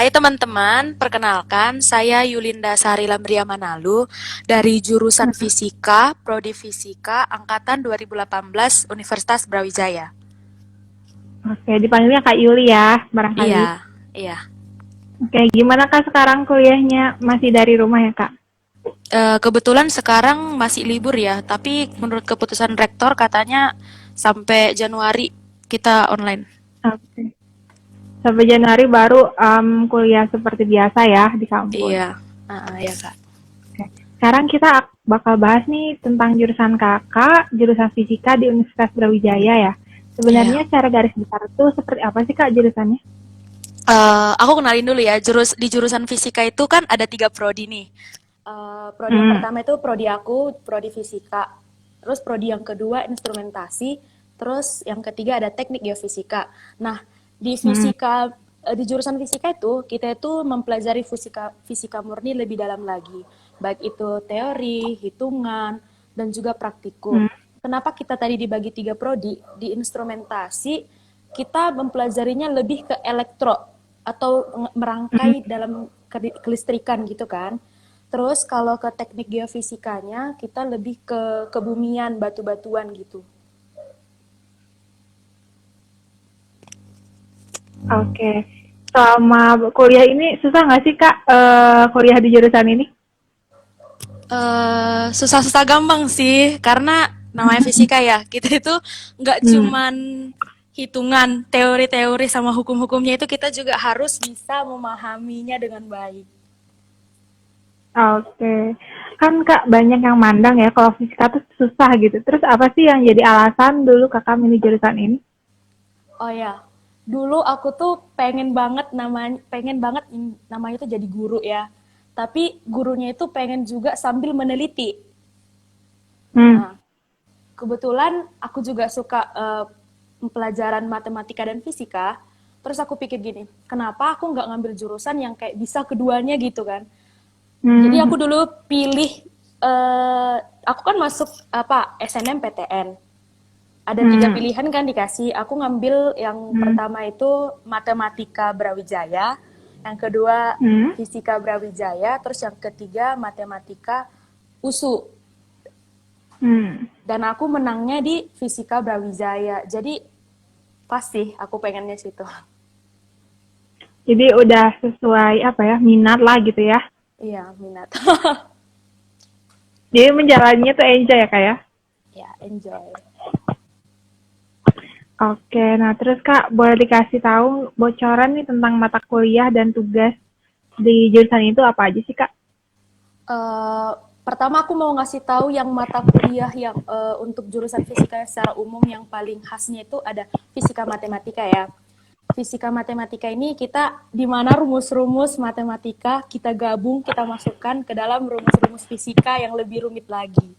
Hai teman-teman, perkenalkan saya Yulinda Sari Lamria Manalu dari jurusan Hmm, Fisika, Prodi Fisika, Angkatan 2018 Universitas Brawijaya. Oke, dipanggilnya Kak Yuli ya, barangkali. Iya, iya. Oke, gimana Kak sekarang kuliahnya? Masih dari rumah ya Kak? Kebetulan sekarang masih libur ya, tapi menurut keputusan rektor katanya sampai Januari kita online. Oke. Sampai Januari baru kuliah seperti biasa ya di kampus. Iya, ya kak. Oke. Sekarang kita bakal bahas nih tentang jurusan Kakak, jurusan Fisika di Universitas Brawijaya ya. Iya. Sebenarnya secara garis besar tuh seperti apa sih Kak jurusannya? Aku kenalin dulu ya, di jurusan Fisika itu kan ada tiga prodi nih. Prodi yang Hmm. pertama itu prodi aku, prodi fisika. Terus prodi yang kedua instrumentasi. Terus yang ketiga ada teknik geofisika. Nah, di Hmm. fisika di jurusan fisika itu kita itu mempelajari fisika fisika murni lebih dalam lagi. Baik itu teori, hitungan, dan juga praktikum. Hmm. Kenapa kita tadi dibagi tiga prodi? Di instrumentasi kita mempelajarinya lebih ke elektro atau Hmm. merangkai dalam kelistrikan gitu kan. Terus kalau ke teknik geofisikanya kita lebih ke kebumian, batu-batuan gitu. Oke. Selama kuliah ini susah nggak sih Kak kuliah di jurusan ini? Susah-susah gampang sih, karena namanya fisika ya. Kita itu nggak Hmm. cuman hitungan, teori-teori sama hukum-hukumnya itu kita juga harus bisa memahaminya dengan baik. Oke. Kan Kak banyak yang mandang ya kalau fisika tuh susah gitu. Terus apa sih yang jadi alasan dulu Kakak milih jurusan ini? Oh ya, dulu aku tuh pengen banget namanya tuh jadi guru ya. Tapi gurunya itu pengen juga sambil meneliti. Hmm. Nah, kebetulan aku juga suka pelajaran matematika dan fisika. Terus aku pikir gini, kenapa aku nggak ngambil jurusan yang kayak bisa keduanya gitu kan? Jadi Hmm. aku dulu pilih, eh, aku kan masuk apa SNMPTN. Ada tiga Hmm. pilihan kan dikasih. Aku ngambil yang Hmm. pertama itu matematika Brawijaya, yang kedua Hmm. fisika Brawijaya, terus yang ketiga matematika USU. Hmm. Dan aku menangnya di fisika Brawijaya. Jadi pasti aku pengennya situ. Jadi udah sesuai apa ya minat lah gitu ya. Iya, minat. Jadi menjalaninya tuh enjoy ya Kak ya. Ya, enjoy. Oke, nah terus Kak boleh dikasih tahu bocoran nih tentang mata kuliah dan tugas di jurusan itu apa aja sih Kak? Eh, Pertama aku mau ngasih tahu yang mata kuliah yang untuk jurusan fisika secara umum yang paling khasnya itu ada fisika matematika ya. Fisika matematika ini kita di mana rumus-rumus matematika kita gabung, kita masukkan ke dalam rumus-rumus fisika yang lebih rumit lagi.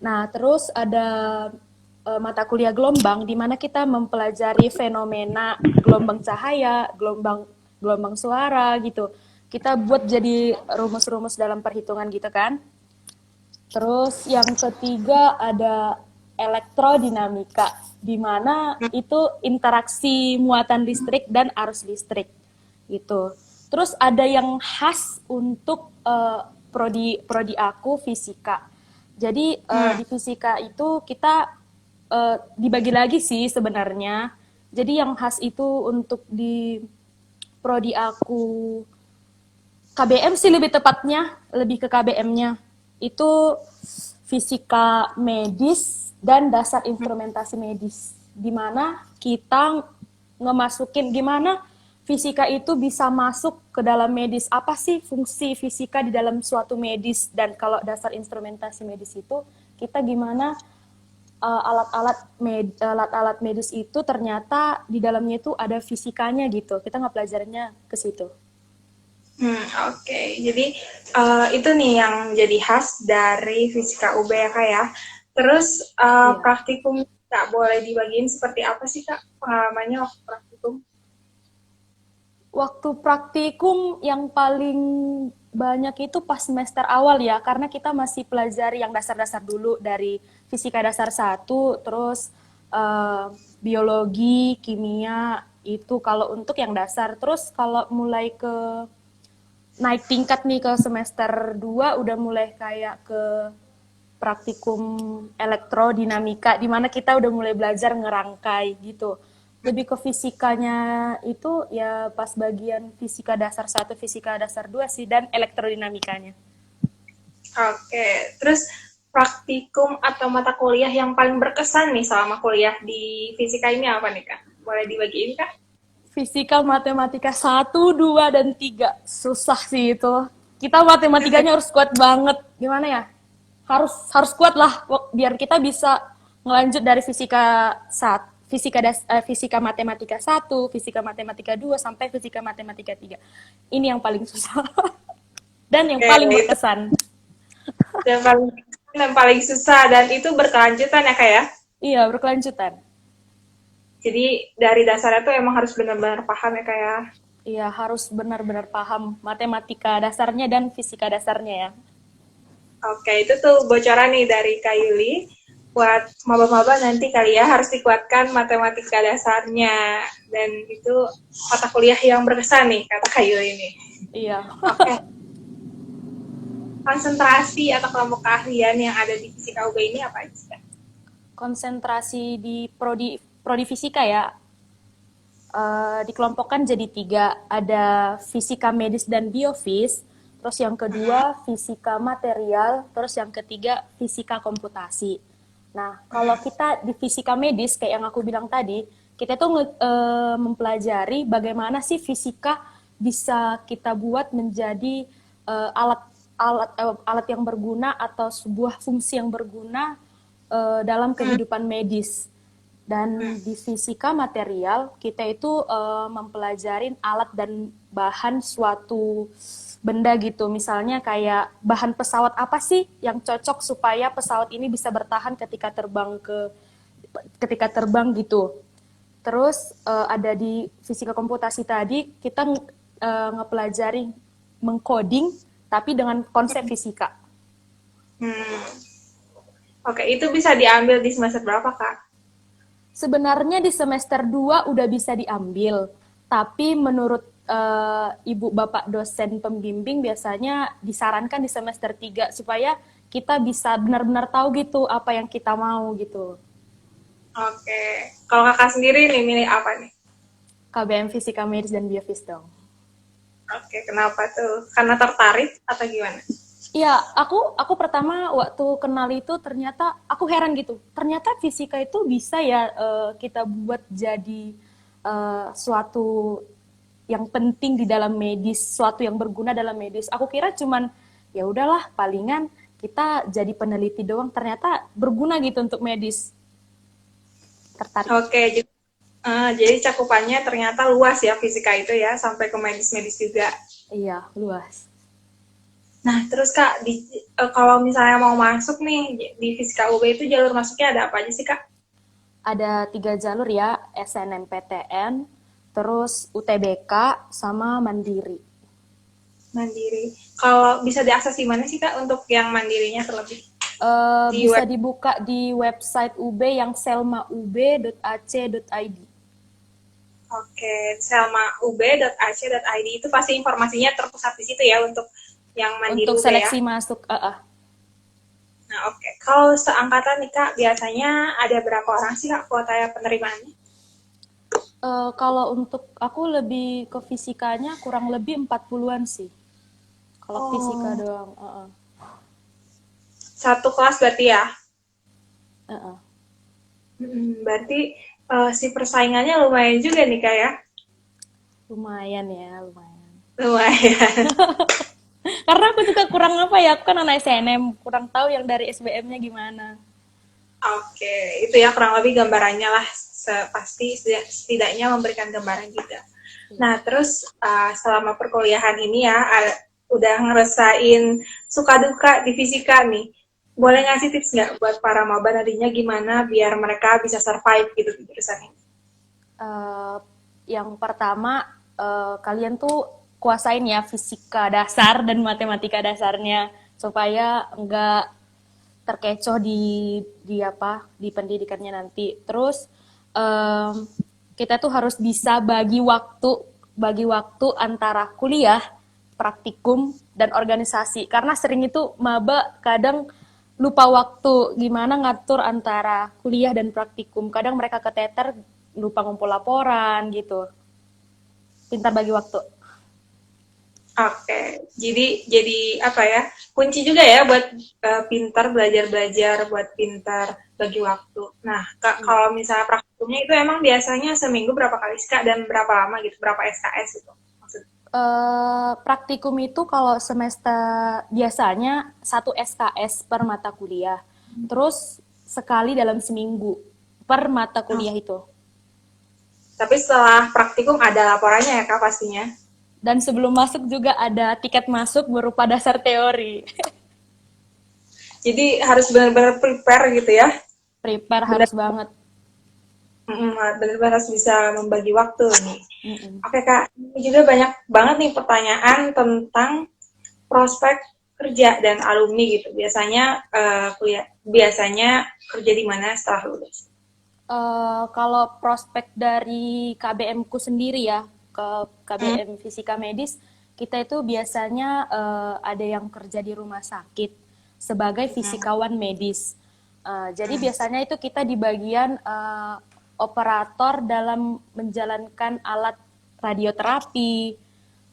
Nah, terus ada mata kuliah gelombang di mana kita mempelajari fenomena gelombang cahaya, gelombang gelombang suara gitu. Kita buat jadi rumus-rumus dalam perhitungan gitu kan. Terus yang ketiga ada elektrodinamika, di mana itu interaksi muatan listrik dan arus listrik gitu. Terus ada yang khas untuk prodi prodi aku fisika. Jadi di fisika itu kita dibagi lagi sih sebenarnya. Jadi yang khas itu untuk di prodi aku KBM sih lebih tepatnya, lebih ke KBM-nya. Itu fisika medis dan dasar instrumentasi medis. Di mana kita ngemasukin gimana fisika itu bisa masuk ke dalam medis. Apa sih fungsi fisika di dalam suatu medis, dan kalau dasar instrumentasi medis itu kita gimana alat-alat medis itu ternyata di dalamnya itu ada fisikanya gitu. Kita nggak pelajarannya ke situ. Oke. Jadi itu nih yang jadi khas dari Fisika UB ya Kak ya. Terus Iya. praktikum Kak boleh dibagiin seperti apa sih Kak pengalamannya waktu praktikum? Waktu praktikum yang paling banyak itu pas semester awal ya, karena kita masih pelajari yang dasar-dasar dulu dari fisika dasar satu, terus biologi, kimia, Itu kalau untuk yang dasar. Terus kalau mulai ke naik tingkat nih ke semester 2 udah mulai kayak ke praktikum elektrodinamika di mana kita udah mulai belajar ngerangkai gitu. Lebih ke fisikanya itu ya pas bagian fisika dasar 1, fisika dasar 2 sih dan elektrodinamikanya. Oke, terus praktikum atau mata kuliah yang paling berkesan nih selama kuliah di fisika ini apa nih Kak? Boleh dibagiin Kak? Fisika, matematika 1, 2, dan 3. Susah sih itu. Kita matematikanya harus kuat banget. Gimana ya? Harus kuat lah biar kita bisa ngelanjut dari fisika matematika 1, fisika matematika 2 sampai fisika matematika 3. Ini yang paling susah dan yang Oke, paling itu berkesan. yang paling susah dan itu berkelanjutan ya Kak ya? Iya, berkelanjutan. Jadi dari dasarnya tuh emang harus benar-benar paham ya Kak ya? Iya, harus benar-benar paham matematika dasarnya dan fisika dasarnya ya. Oke, itu tuh bocoran nih dari Kak Yuli. Buat maba-maba nanti kali ya harus dikuatkan matematika dasarnya. Dan itu mata kuliah yang berkesan nih, kata Kak Yuli ini. Iya. Oke, konsentrasi atau kelompok keahlian yang ada di fisika UB ini apa aja? Konsentrasi di prodi fisika ya, dikelompokkan jadi 3, ada fisika medis dan biofis, terus yang kedua fisika material, terus yang ketiga fisika komputasi. Nah, kalau kita di fisika medis kayak yang aku bilang tadi, kita tuh mempelajari bagaimana sih fisika bisa kita buat menjadi alat alat alat yang berguna atau sebuah fungsi yang berguna dalam kehidupan medis. Dan di fisika material, kita itu mempelajarin alat dan bahan suatu benda gitu. Misalnya kayak bahan pesawat apa sih yang cocok supaya pesawat ini bisa bertahan ketika terbang gitu. Terus ada di fisika komputasi tadi, kita ngepelajari mengcoding tapi dengan konsep fisika. Hmm. Oke, itu bisa diambil di semester berapa, Kak? Sebenarnya di semester 2 udah bisa diambil, tapi menurut ibu bapak dosen pembimbing biasanya disarankan di semester 3 supaya kita bisa benar-benar tahu gitu apa yang kita mau gitu. Oke, kalau kakak sendiri nih milih apa nih? KBM Fisika Medis dan Biofis dong. Oke, kenapa tuh? Karena tertarik atau gimana? Iya, aku pertama waktu kenal itu ternyata aku heran gitu. Ternyata fisika itu bisa ya kita buat jadi suatu yang penting di dalam medis, suatu yang berguna dalam medis. Aku kira cuman ya udahlah palingan kita jadi peneliti doang, ternyata berguna gitu untuk medis. Tertarik. Oke, jadi cakupannya ternyata luas ya fisika itu ya, sampai ke medis-medis juga. Iya, luas. Nah, terus Kak, kalau misalnya mau masuk nih di fisika UB itu jalur masuknya ada apa aja sih Kak? Ada 3 jalur ya, SNMPTN, terus UTBK, sama Mandiri. Mandiri. Kalau bisa diakses di mana sih Kak untuk yang mandirinya terlebih? Bisa dibuka di website UB yang selmaub.ac.id. Oke, selmaub.ac.id itu pasti informasinya terpusat di situ ya untuk yang mandiri Untuk UB ya. seleksi masuk. Nah, oke. Kalau seangkatan nih Kak, biasanya ada berapa orang sih Kak kuota penerimaannya? Kalau untuk aku lebih ke fisikanya kurang lebih 40-an sih. Kalau fisika Oh, doang. satu kelas berarti ya? Uh-uh. Berarti si persaingannya lumayan juga nih Kak ya? Lumayan ya, lumayan. Lumayan. Karena aku juga kurang apa ya, aku kan anak SNM, kurang tahu yang dari SBM-nya gimana. Oke, itu ya kurang lebih gambarannya lah. Pasti setidaknya memberikan gambaran juga. Nah, terus selama perkuliahan ini ya, udah ngerasain suka duka di fisika nih. Boleh ngasih tips nggak buat para maba nantinya gimana biar mereka bisa survive gitu di jurusan ini? Eh, yang pertama, kalian tuh kuasain ya fisika dasar dan matematika dasarnya supaya enggak terkecoh di pendidikannya nanti. Terus em, kita tuh harus bisa bagi waktu antara kuliah, praktikum, dan organisasi. Karena sering itu maba kadang lupa waktu gimana ngatur antara kuliah dan praktikum. Kadang mereka keteter lupa ngumpul laporan gitu. Pintar bagi waktu. Oke, jadi apa ya? Kunci juga ya buat pintar belajar-belajar, buat pintar bagi waktu. Nah, Kak, kalau misalnya praktikumnya itu emang biasanya seminggu berapa kali sih, Kak, dan berapa lama gitu? Berapa SKS itu? Maksudnya. Praktikum itu kalau semester biasanya 1 SKS per mata kuliah. Terus sekali dalam seminggu per mata kuliah itu. Tapi setelah praktikum ada laporannya ya, Kak, pastinya. Dan sebelum masuk juga ada tiket masuk berupa dasar teori. Jadi harus benar-benar prepare gitu ya. Prepare Benar, harus banget. benar-benar harus bisa membagi waktu nih. Mm-mm. Oke, Kak, ini juga banyak banget nih pertanyaan tentang prospek kerja dan alumni gitu. Biasanya kerja di mana setelah lulus? Kalau prospek dari KBM ku sendiri ya, ke KBM Fisika Medis, kita itu biasanya ada yang kerja di rumah sakit sebagai fisikawan medis. Jadi biasanya itu kita di bagian operator dalam menjalankan alat radioterapi,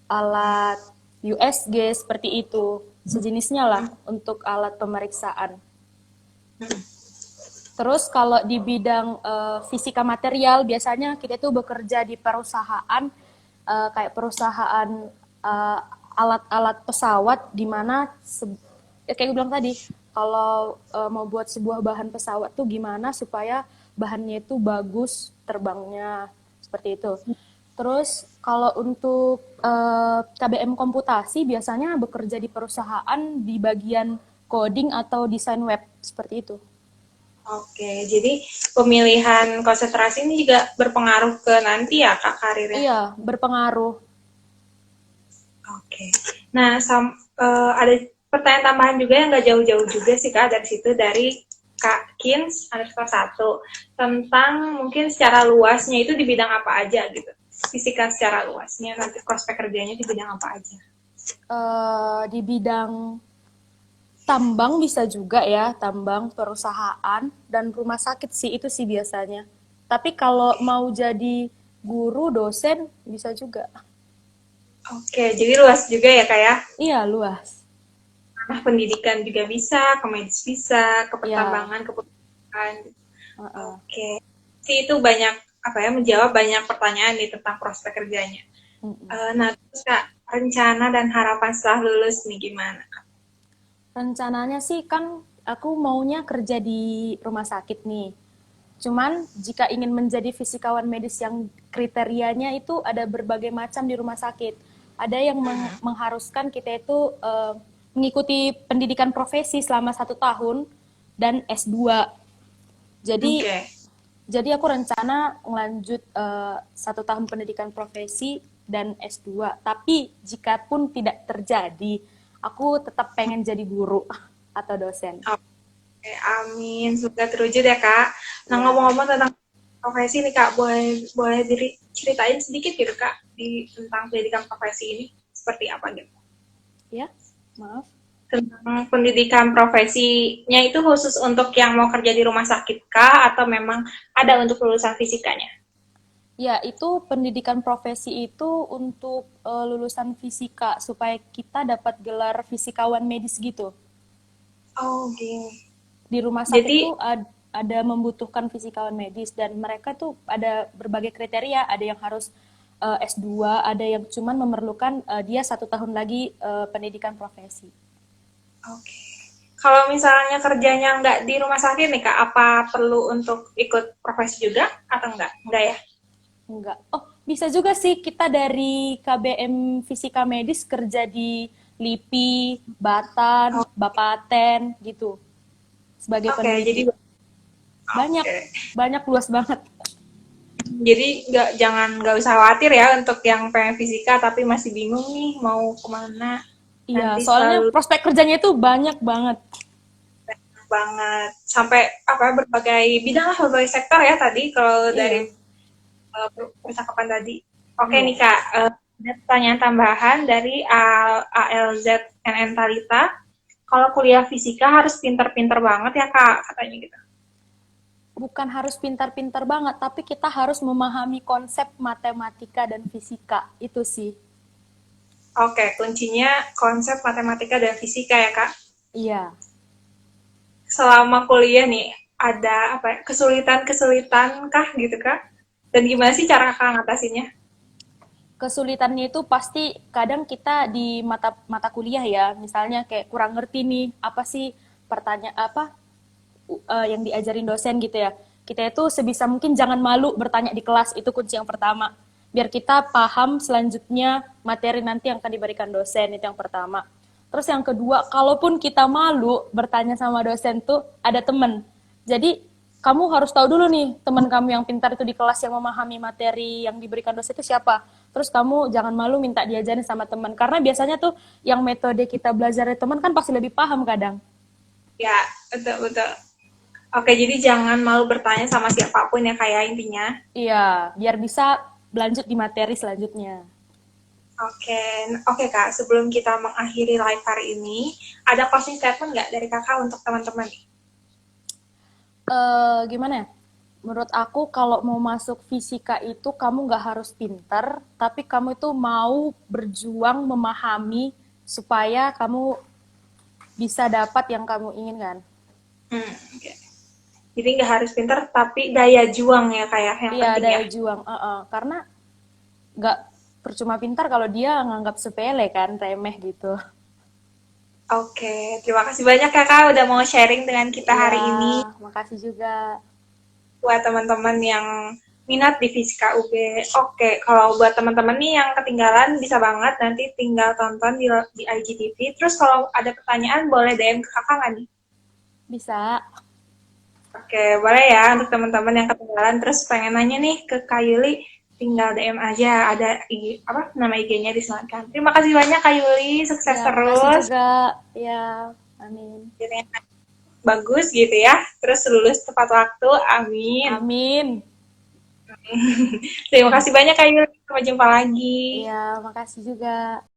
alat USG seperti itu, sejenisnya lah untuk alat pemeriksaan. Terus kalau di bidang fisika material biasanya kita itu bekerja di perusahaan kayak perusahaan alat-alat pesawat di mana kayak gue bilang tadi kalau mau buat sebuah bahan pesawat tuh gimana supaya bahannya itu bagus terbangnya seperti itu. Terus kalau untuk KBM komputasi biasanya bekerja di perusahaan di bagian coding atau desain web seperti itu. Oke, jadi pemilihan konsentrasi ini juga berpengaruh ke nanti ya, Kak, karirnya? Iya, berpengaruh. Oke. Nah, ada pertanyaan tambahan juga yang nggak jauh-jauh juga sih, Kak, dari situ, dari Kak Kins underscore 1 tentang mungkin secara luasnya itu di bidang apa aja gitu. Fisika secara luasnya, nanti prospek kerjanya di bidang apa aja. Di bidang tambang bisa juga ya, tambang, perusahaan, dan rumah sakit sih, itu sih biasanya. Tapi kalau mau jadi guru, dosen, bisa juga. Oke, jadi luas juga ya, Kak, ya? Iya, luas. Nah, pendidikan juga bisa, ke medis bisa, ke Iya, pertambangan, ke pendidikan. uh-uh. Oke. Sih itu banyak apa ya menjawab banyak pertanyaan nih tentang prospek kerjanya. Mm-mm. Nah, terus Kak, rencana dan harapan setelah lulus nih gimana, Kak? Rencananya sih kan aku maunya kerja di rumah sakit nih. Cuman jika ingin menjadi fisikawan medis yang kriterianya itu ada berbagai macam di rumah sakit. Ada yang mengharuskan kita itu mengikuti pendidikan profesi selama 1 tahun dan S2. Jadi Oke. jadi aku rencana ngelanjut 1 tahun pendidikan profesi dan S2. Tapi jika pun tidak terjadi, aku tetap pengen jadi guru atau dosen. Oke, amin. Semoga terwujud ya, Kak. Nah, Ya, ngomong-ngomong tentang profesi nih, Kak, boleh boleh ceritain sedikit gitu, Kak, tentang pendidikan profesi ini seperti apa gitu? ya, maaf. Tentang pendidikan profesinya itu khusus untuk yang mau kerja di rumah sakit kah atau memang ada untuk lulusan fisikanya? Ya, itu pendidikan profesi itu untuk lulusan fisika supaya kita dapat gelar fisikawan medis gitu. Oh, gini. Di rumah sakit Jadi, tuh ada membutuhkan fisikawan medis dan mereka tuh ada berbagai kriteria, ada yang harus S2, ada yang cuman memerlukan dia 1 tahun lagi pendidikan profesi. oke. Kalau misalnya kerjanya nggak di rumah sakit nih, Kak, apa perlu untuk ikut profesi juga atau enggak? Enggak ya? Enggak. Oh, bisa juga sih kita dari KBM Fisika Medis kerja di LIPI, Batan, Oh, Bapaten gitu sebagai oke, jadi peneliti. Banyak, oke. banyak luas banget. Jadi nggak usah khawatir ya untuk yang pengen fisika tapi masih bingung nih mau kemana Iya, nanti soalnya selalu prospek kerjanya itu banyak banget. banget sampai apa berbagai bidang lah berbagai sektor ya tadi kalau dari Iya. percakapan tadi. Oke Iya. nih Kak, ada pertanyaan tambahan dari ALZNN Talita. Kalau kuliah fisika harus pinter-pinter banget ya Kak, katanya gitu. Bukan harus pintar-pintar banget, tapi kita harus memahami konsep matematika dan fisika. Itu sih. Oke, kuncinya konsep matematika dan fisika ya Kak. Iya. Selama kuliah nih, ada apa ya, kesulitan-kesulitan kah gitu Kak? Dan gimana sih cara Kakak ngatasinnya? Kesulitannya itu pasti kadang kita di mata mata kuliah ya, misalnya kayak kurang ngerti nih apa sih pertanyaan apa yang diajarin dosen gitu ya. Kita itu sebisa mungkin jangan malu bertanya di kelas, itu kunci yang pertama. Biar kita paham selanjutnya materi nanti yang akan diberikan dosen, itu yang pertama. Terus yang kedua, kalaupun kita malu bertanya sama dosen tuh ada temen. Jadi kamu harus tahu dulu nih teman kamu yang pintar itu di kelas yang memahami materi yang diberikan dosen itu siapa. Terus kamu jangan malu minta diajarin sama teman. Karena biasanya tuh yang metode kita belajar dari teman kan pasti lebih paham kadang. Ya, betul-betul. Oke, jadi jangan malu bertanya sama siapapun ya kayak intinya. Iya, biar bisa lanjut di materi selanjutnya. Oke, oke Kak, sebelum kita mengakhiri live hari ini, ada closing statement nggak dari Kakak untuk teman-teman? Gimana ya? Menurut aku kalau mau masuk fisika itu kamu nggak harus pinter, tapi kamu itu mau berjuang memahami supaya kamu bisa dapat yang kamu inginkan. Oke. Jadi nggak harus pinter, tapi daya juang ya kayak yang Iya, penting ya. daya juang. Karena nggak percuma pintar kalau dia nganggap sepele kan, remeh gitu. Oke, terima kasih banyak ya Kak udah mau sharing dengan kita Iya, hari ini. makasih juga. Buat teman-teman yang minat di Fisika UB. Oke, kalau buat teman-teman nih yang ketinggalan bisa banget nanti tinggal tonton di IGTV. Terus kalau ada pertanyaan boleh DM ke Kakak nggak nih? Bisa. Oke, boleh ya untuk teman-teman yang ketinggalan terus pengen nanya nih ke Kak Yuli, tinggal DM aja, ada apa nama IG-nya disematkan. Terima kasih banyak Kak Yuli, sukses Ya, makasih terus. juga. Ya, amin. Jadi bagus gitu ya. Terus lulus tepat waktu. Amin. Amin. Terima kasih banyak Kak Yuli. Sampai jumpa lagi. Iya, makasih juga.